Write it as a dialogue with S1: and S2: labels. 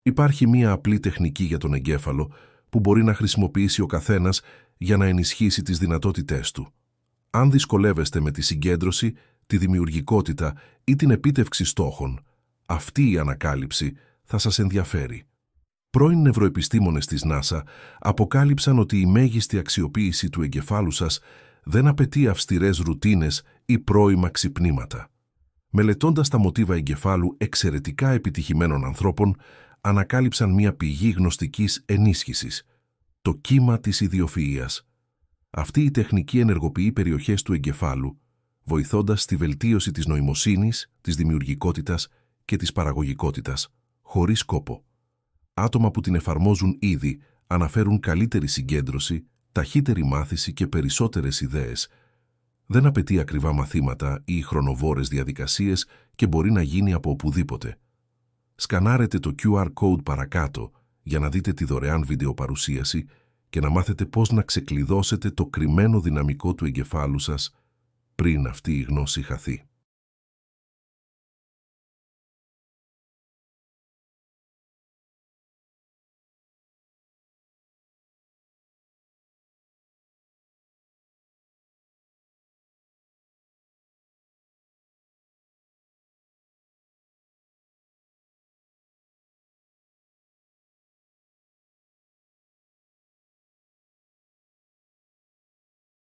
S1: Υπάρχει μία απλή τεχνική για τον εγκέφαλο που μπορεί να χρησιμοποιήσει ο καθένας για να ενισχύσει τις δυνατότητές του. Αν δυσκολεύεστε με τη συγκέντρωση, τη δημιουργικότητα ή την επίτευξη στόχων, αυτή η ανακάλυψη θα σας ενδιαφέρει. Πρώην νευροεπιστήμονες της NASA αποκάλυψαν ότι η μέγιστη αξιοποίηση του εγκεφάλου σας δεν απαιτεί αυστηρές ρουτίνες ή πρόημα ξυπνήματα. Μελετώντας τα μοτίβα εγκεφάλου εξαιρετικά επιτυχημένων ανθρώπων, ανακάλυψαν μία πηγή γνωστικής ενίσχυσης, το κύμα της ιδιοφυΐας. Αυτή η τεχνική ενεργοποιεί περιοχές του εγκεφάλου, βοηθώντας στη βελτίωση της νοημοσύνης, της δημιουργικότητας και της παραγωγικότητας, χωρίς κόπο. Άτομα που την εφαρμόζουν ήδη αναφέρουν καλύτερη συγκέντρωση, ταχύτερη μάθηση και περισσότερες ιδέες. Δεν απαιτεί ακριβά μαθήματα ή χρονοβόρες διαδικασίες και μπορεί να γίνει από οπουδήποτε. Σκανάρετε το QR code παρακάτω για να δείτε τη δωρεάν βιντεοπαρουσίαση και να μάθετε πώς να ξεκλειδώσετε το κρυμμένο δυναμικό του εγκεφάλου σας πριν αυτή η γνώση χαθεί.